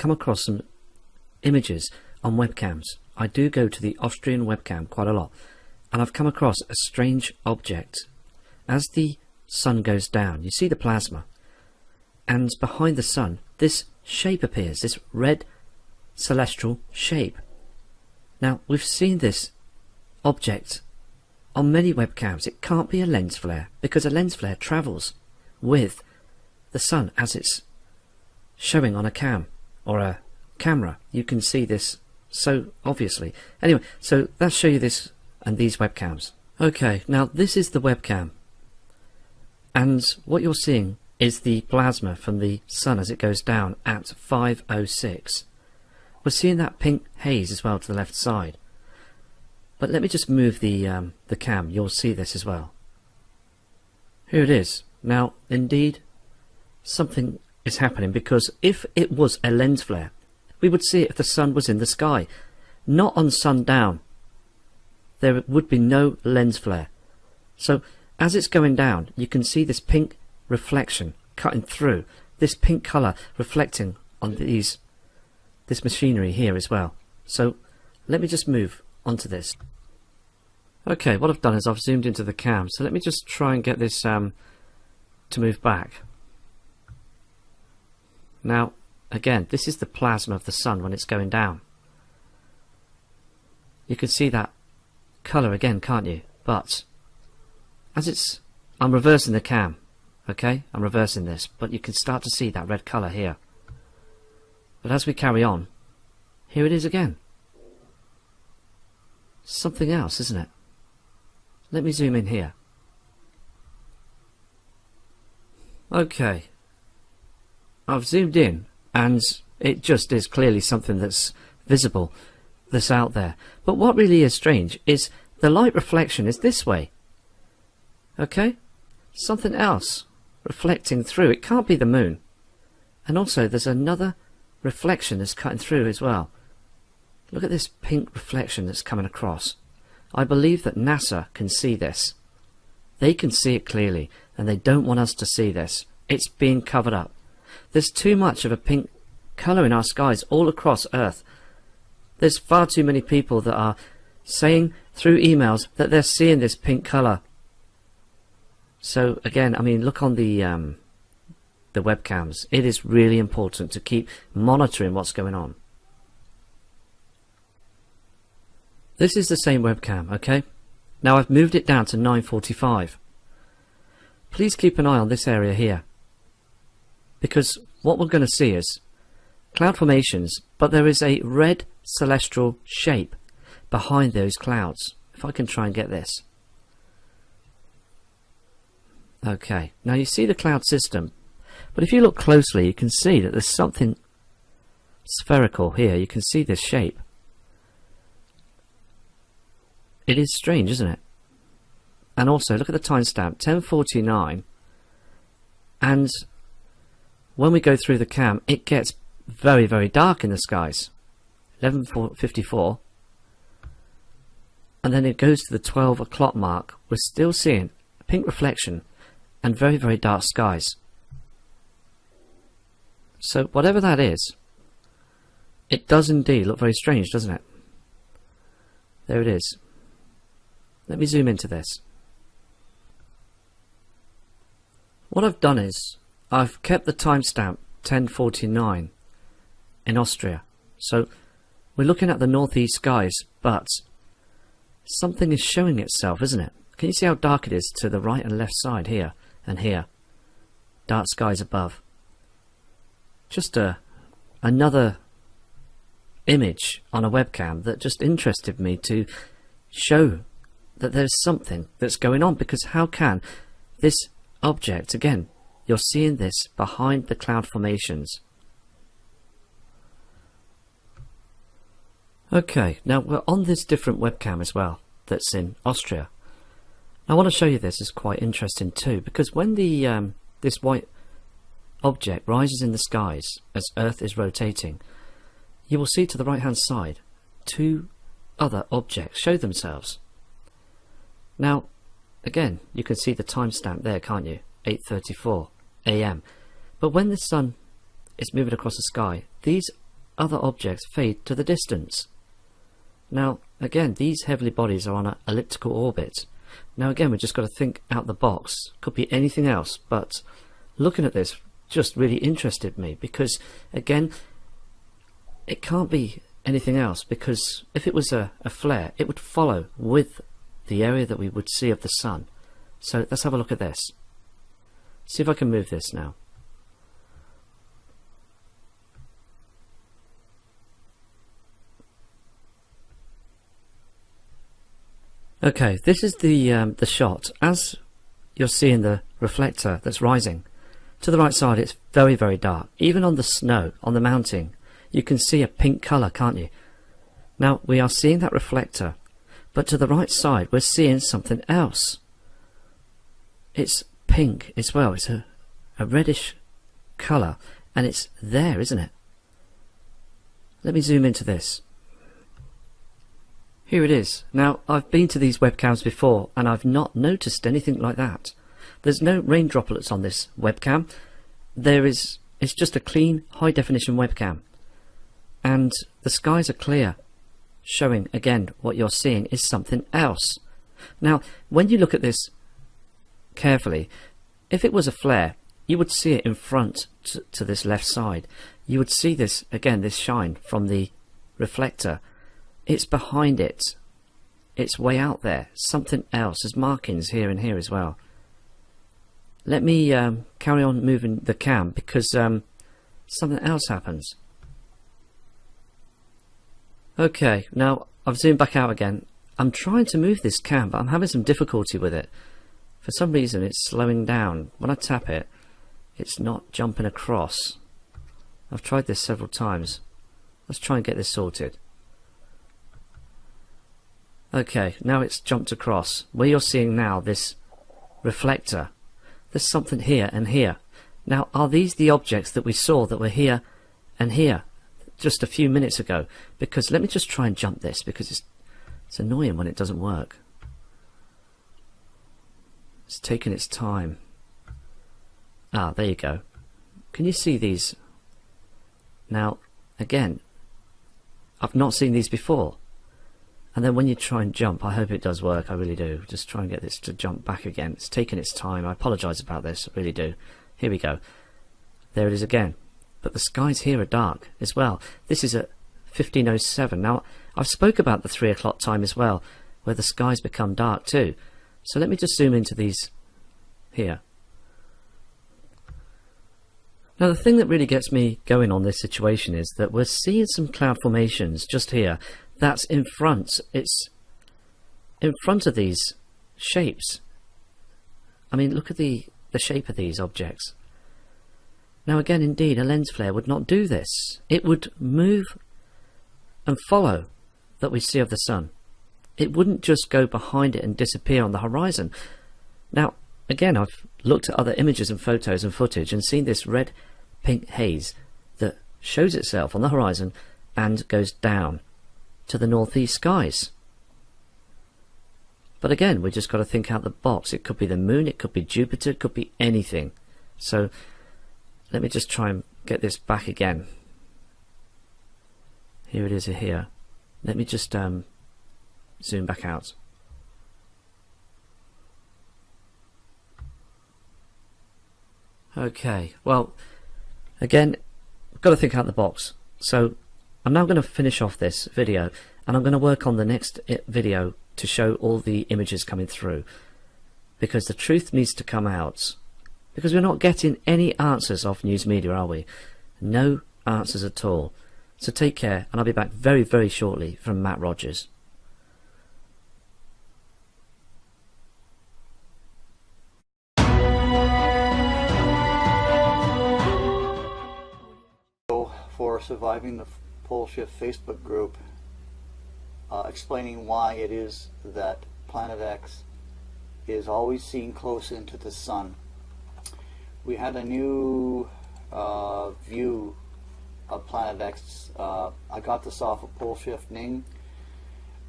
come across some images on webcams. I do go to the Austrian webcam quite a lot, and I've come across a strange object. As the sun goes down, you see the plasma, and behind the sun this shape appears, this red celestial shape. Now, we've seen this object on many webcams. It can't be a lens flare, because a lens flare travels with the sun as it's showing on a cam or a camera. You can see this so obviously. Anyway, so let's show you this and these webcams. Okay, now this is the webcam, and what you're seeing is the plasma from the sun as it goes down at 5:06. We're seeing that pink haze as well to the left side. But let me just move the cam. You'll see this as well. Here it is. Now, indeed, something is happening, because if it was a lens flare, we would see it if the sun was in the sky, not on sundown. There would be no lens flare. So, as it's going down, you can see this pink reflection cutting through, this pink colour reflecting on this machinery here as well. So, let me just move onto this. Okay, what I've done is I've zoomed into the cam, so let me just try and get this to move back. Now, again, this is the plasma of the sun when it's going down. You can see that colour again, can't you? But as I'm reversing the cam, okay? I'm reversing this, but you can start to see that red colour here. But as we carry on, here it is again. Something else, isn't it? Let me zoom in here. Okay. I've zoomed in, and it just is clearly something that's visible, that's out there. But what really is strange is the light reflection is this way. Okay? Something else reflecting through. It can't be the moon. And also there's another reflection that's cutting through as well. Look at this pink reflection that's coming across. I believe that NASA can see this. They can see it clearly, and they don't want us to see this. It's being covered up. There's too much of a pink colour in our skies all across Earth. There's far too many people that are saying through emails that they're seeing this pink colour. So again, I mean, look on the webcams. It is really important to keep monitoring what's going on. This is the same webcam, okay? Now I've moved it down to 9:45. Please keep an eye on this area here, because what we're going to see is cloud formations, but there is a red celestial shape behind those clouds. If I can try and get this. Okay, now you see the cloud system, but if you look closely you can see that there's something spherical here. You can see this shape. It is strange, isn't it? And also look at the timestamp, 10:49, and when we go through the cam it gets very, very dark in the skies. 11:54, and then it goes to the 12 o'clock mark. We're still seeing a pink reflection and very, very dark skies. So whatever that is, it does indeed look very strange, doesn't it? There it is. Let me zoom into this. What I've done is I've kept the timestamp 10:49 in Austria. So we're looking at the northeast skies, but something is showing itself, isn't it? Can you see how dark it is to the right and left side here and here? Dark skies above. Just another image on a webcam that just interested me to show that there's something that's going on, because how can this object, again, you're seeing this behind the cloud formations. Okay, now we're on this different webcam as well that's in Austria. I want to show you this. It's quite interesting too, because when the this white object rises in the skies as Earth is rotating, you will see to the right hand side two other objects show themselves. Now again, you can see the timestamp there, can't you? 8:34 AM. But when the sun is moving across the sky, these other objects fade to the distance. Now again, these heavenly bodies are on an elliptical orbit. Now again, we've just got to think out the box. Could be anything else, but looking at this just really interested me, because again, it can't be anything else, because if it was a flare, it would follow with the area that we would see of the sun. So let's have a look at this. See if I can move this now. Okay, this is the shot. As you're seeing the reflector that's rising to the right side, it's very, very dark. Even on the snow, on the mountain, you can see a pink colour, can't you? Now we are seeing that reflector, but to the right side we're seeing something else. It's pink as well. It's a reddish colour, and it's there, isn't it? Let me zoom into this. Here it is. Now, I've been to these webcams before and I've not noticed anything like that. There's no rain droplets on this webcam. It's just a clean, high definition webcam. And the skies are clear, showing again what you're seeing is something else. Now, when you look at this carefully, if it was a flare, you would see it in front to this left side. You would see this, again, this shine from the reflector. It's behind it. It's way out there. Something else. There's markings here and here as well. Let me carry on moving the cam, because something else happens. Okay, now I've zoomed back out again. I'm trying to move this cam, but I'm having some difficulty with it. For some reason it's slowing down. When I tap it, it's not jumping across. I've tried this several times. Let's try and get this sorted. Okay, now it's jumped across. Where you're seeing now this reflector, there's something here and here. Now, are these the objects that we saw that were here and here just a few minutes ago? Because let me just try and jump this, because it's annoying when it doesn't work. It's taking its time. Ah, there you go. Can you see these? Now, again, I've not seen these before. And then when you try and jump, I hope it does work, I really do. Just try and get this to jump back again. It's taking its time. I apologise about this, I really do. Here we go. There it is again. But the skies here are dark as well. This is at 15:07. Now, I've spoke about the 3 o'clock time as well, where the skies become dark too. So let me just zoom into these here. Now, the thing that really gets me going on this situation is that we're seeing some cloud formations just here. That's in front. It's in front of these shapes. I mean, look at the shape of these objects. Now again, indeed, a lens flare would not do this. It would move and follow that we see of the sun. It wouldn't just go behind it and disappear on the horizon. Now, again, I've looked at other images and photos and footage and seen this red-pink haze that shows itself on the horizon and goes down to the northeast skies. But again, we just got to think out the box. It could be the moon, it could be Jupiter, it could be anything. So let me just try and get this back again. Here it is here. Let me just zoom back out. Okay, well, again, I've got to think out the box. So I'm now going to finish off this video, and I'm going to work on the next video to show all the images coming through, because the truth needs to come out, because we're not getting any answers off news media, are we? No answers at all. So take care, and I'll be back very, very shortly from Matt Rogers. For surviving the Pole Shift Facebook group, explaining why it is that Planet X is always seen close into the sun. We had a new view of Planet X. I got this off of Pole Shift Ning.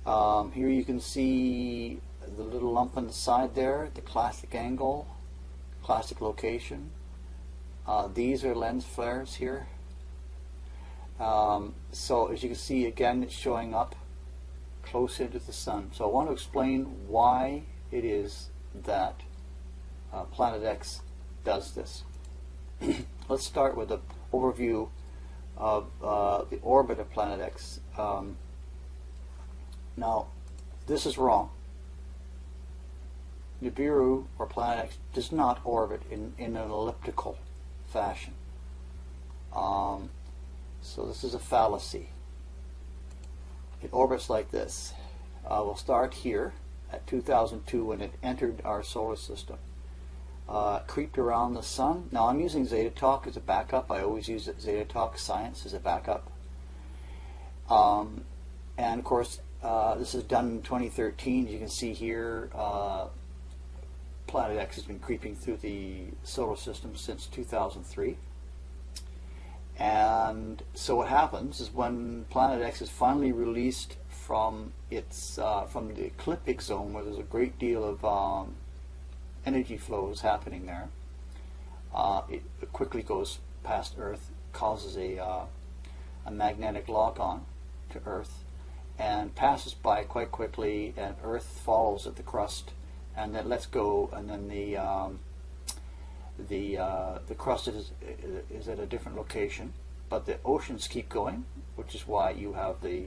Here you can see the little lump on the side there, the classic angle, classic location. These are lens flares here. So as you can see, again, it's showing up close into the sun. So I want to explain why it is that Planet X does this. Let's start with an overview of the orbit of Planet X. Now, this is wrong. Nibiru, or Planet X, does not orbit in an elliptical fashion. So this is a fallacy. It orbits like this. We'll start here at 2002 when it entered our solar system. Creeped around the sun. Now I'm using Zeta Talk as a backup. I always use Zeta Talk Science as a backup. And of course, this is done in 2013. As you can see here, Planet X has been creeping through the solar system since 2003. And so what happens is when Planet X is finally released from its from the ecliptic zone, where there's a great deal of energy flows happening there, it quickly goes past Earth, causes a magnetic lock-on to Earth, and passes by quite quickly, and Earth follows at the crust, and then lets go, and then the crust is at a different location, but the oceans keep going, which is why you have the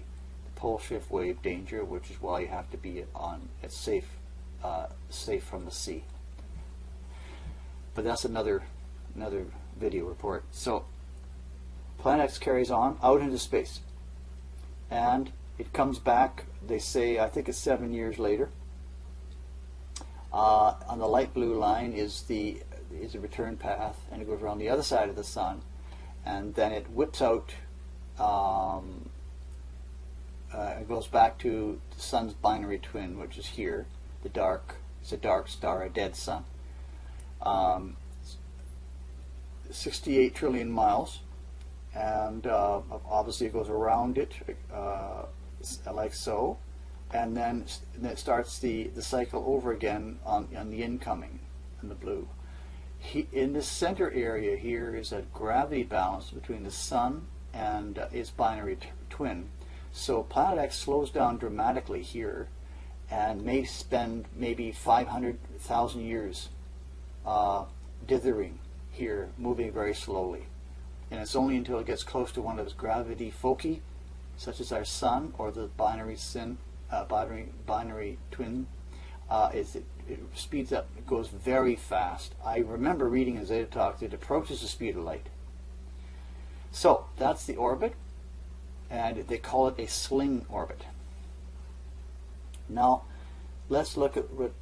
pole shift wave danger, which is why you have to be at safe from the sea. But that's another video report. So Planet X carries on out into space, and it comes back. They say, I think it's 7 years later. On the light blue line is a return path, and it goes around the other side of the sun, and then it whips out. It goes back to the sun's binary twin, which is here. It's a dark star, a dead sun. 68 trillion miles, and obviously it goes around it like so, and then it starts the cycle over again on the incoming in the blue. In the center area here is a gravity balance between the sun and its binary twin. So Planet X slows down dramatically here, and may spend maybe 500,000 years dithering here, moving very slowly. And it's only until it gets close to one of its gravity foci, such as our sun or the binary twin, it speeds up. It goes very fast. I remember reading in Zeta Talk that it approaches the speed of light. So that's the orbit, and they call it a sling orbit. Now let's look at what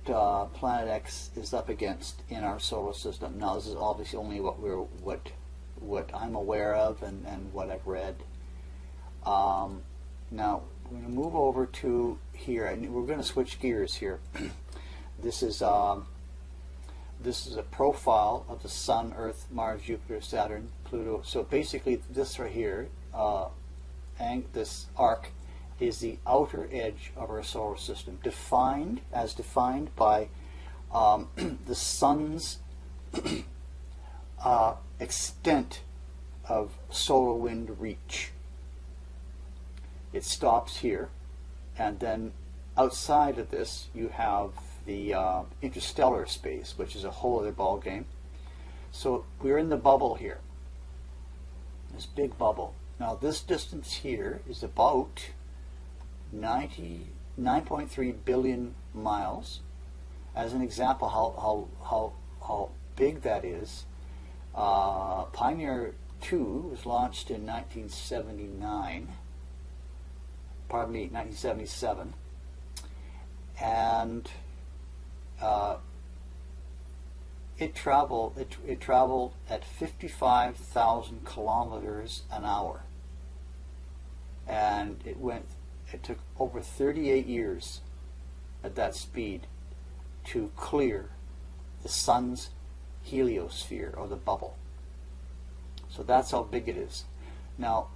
Planet X is up against in our solar system. Now this is obviously only what I'm aware of and what I've read. Now we're going to move over to here, and we're going to switch gears here. This is a profile of the Sun, Earth, Mars, Jupiter, Saturn, Pluto. So basically, this right here, this arc, is the outer edge of our solar system, defined by the Sun's extent of solar wind reach. It stops here, and then outside of this you have the interstellar space, which is a whole other ball game. So we're in the bubble here, this big bubble. Now this distance here is about 9.3 billion miles. As an example how big that is, Pioneer 2 was launched in 1977, and it traveled at 55,000 kilometers an hour, and it took over 38 years at that speed to clear the sun's heliosphere, or the bubble. So that's how big it is. Now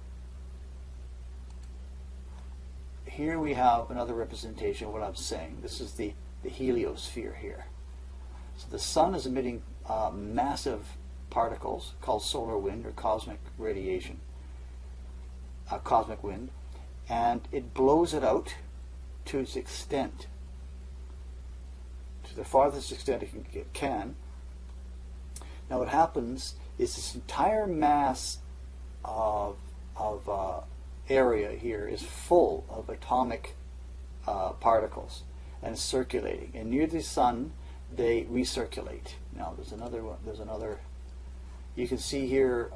here we have another representation of what I'm saying. This is the heliosphere here. So the sun is emitting massive particles called solar wind or cosmic radiation. cosmic wind, and it blows it out to its extent, to the farthest extent it can. Now what happens is this entire mass of area here is full of atomic particles and circulating. And near the sun, they recirculate. Now there's another one. There's another. You can see here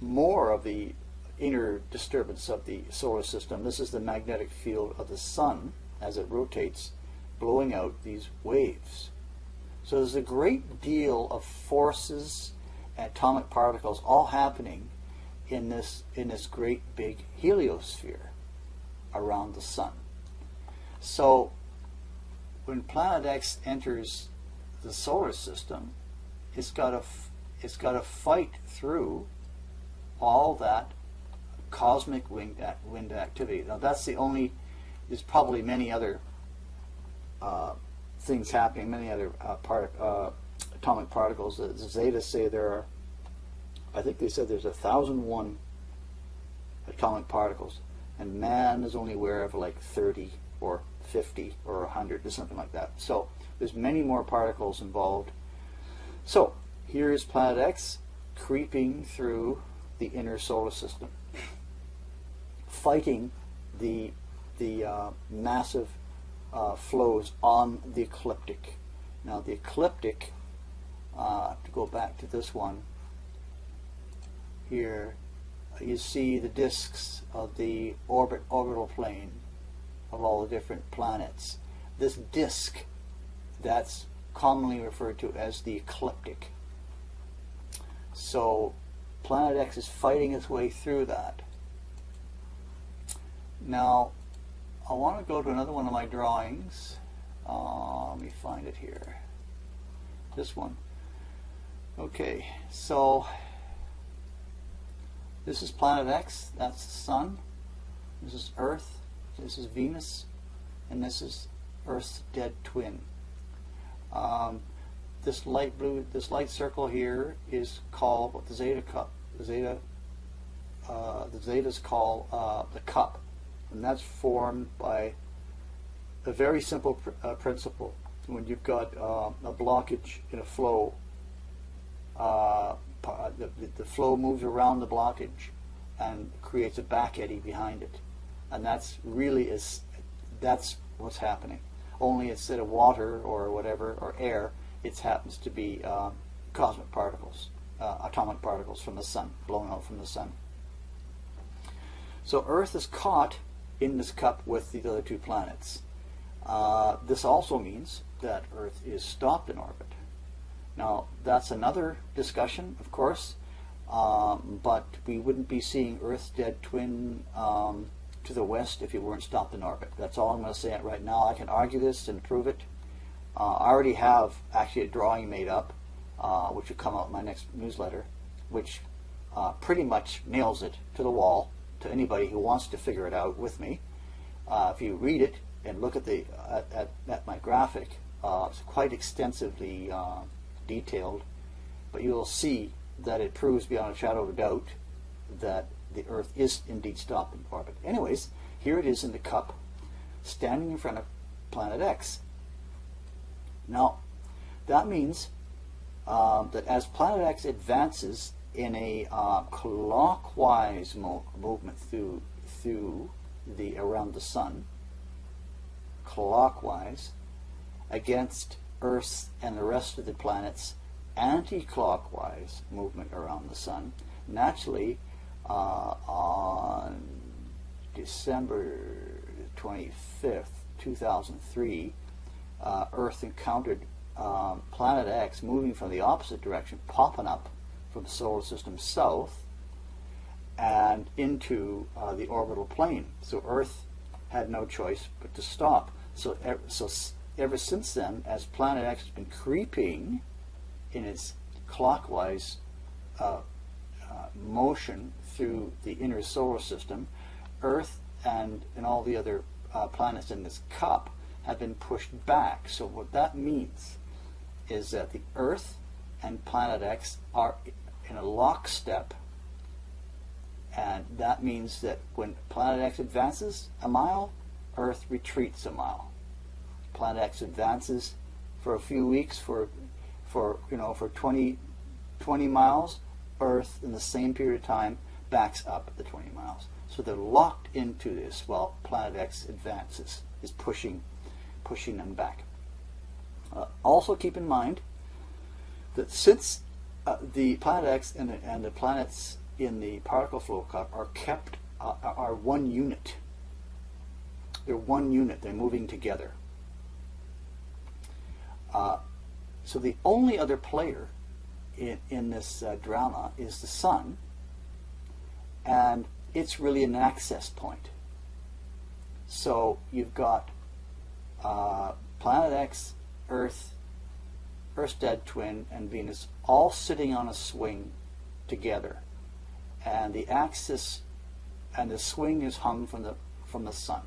more of the inner disturbance of the solar system. This is the magnetic field of the sun as it rotates, blowing out these waves. So there's a great deal of forces, atomic particles, all happening in this great big heliosphere around the sun. So when Planet X enters the solar system, it's got to fight through all that cosmic wind activity. Now that's the only. There's probably many other things happening, many other atomic particles. The Zeta say there are. I think they said there's 1,001 atomic particles, and man is only aware of like 30 or 50 or 100 or something like that. So there's many more particles involved. So here is Planet X creeping through the inner solar system, fighting the massive flows on the ecliptic. Now the ecliptic, to go back to this one, here you see the disks of the orbital plane of all the different planets. This disk, that's commonly referred to as the ecliptic. So Planet X is fighting its way through that. Now I want to go to another one of my drawings. Let me find it here. This one. Okay, so this is Planet X, that's the Sun. This is Earth, this is Venus, and this is Earth's dead twin. This light blue, this light circle here is called what the Zeta cup. The Zetas call the cup, and that's formed by a very simple principle. When you've got a blockage in a flow, the flow moves around the blockage and creates a back eddy behind it, and that's what's happening. Only instead of water or whatever or air, it happens to be cosmic particles, atomic particles from the sun, blown out from the sun. So Earth is caught in this cup with the other two planets. This also means that Earth is stopped in orbit. Now that's another discussion, of course, but we wouldn't be seeing Earth's dead twin to the west if it weren't stopped in orbit. That's all I'm going to say right now. I can argue this and prove it. I already have actually a drawing made up, which will come out in my next newsletter, which pretty much nails it to the wall to anybody who wants to figure it out with me. If you read it and look at at my graphic, it's quite extensively detailed, but you will see that it proves beyond a shadow of a doubt that the Earth is indeed stopped in orbit. Anyways, here it is in the cup, standing in front of Planet X. Now, that means that as Planet X advances in a clockwise movement through around the Sun, clockwise, against Earth and the rest of the planets anti-clockwise movement around the Sun, naturally on December 25th, 2003, Earth encountered Planet X moving from the opposite direction, popping up from the solar system south and into the orbital plane. So Earth had no choice but to stop. So ever since then, as Planet X has been creeping in its clockwise motion through the inner solar system, Earth and all the other planets in this cup have been pushed back. So what that means is that the Earth and Planet X are in a lockstep And that means that when Planet X advances a mile, Earth retreats a mile. Planet X advances for a few weeks, for 20 miles, Earth in the same period of time backs up the 20 miles. So they're locked into this while Planet X advances, is pushing them back. Also keep in mind that since the Planet X and the planets in the particle flow cup are one unit. They're one unit. They're moving together. So the only other player in this drama is the Sun, and it's really an access point. So you've got Planet X, Earth, Earth's dead twin, and Venus all sitting on a swing together, and the axis and the swing is hung from the Sun.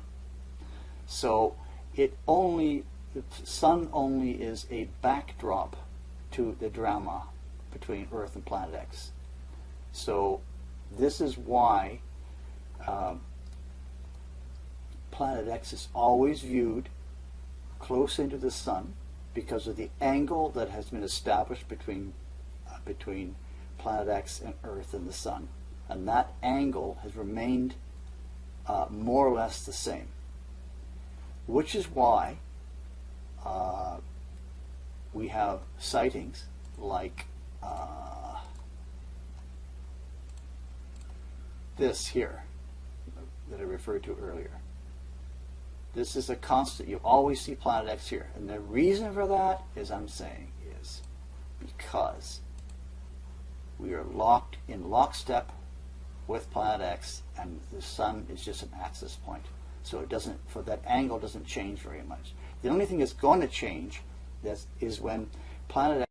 So the Sun only is a backdrop to the drama between Earth and Planet X. So this is why Planet X is always viewed close into the Sun, because of the angle that has been established between Planet X and Earth and the Sun. And that angle has remained more or less the same. Which is why we have sightings like this here that I referred to earlier. This is a constant. You always see Planet X here. And the reason for that, as I'm saying, is because we are locked in lockstep with Planet X, and the Sun is just an axis point. So it doesn't, for that angle doesn't change very much. The only thing that's going to change is when Planet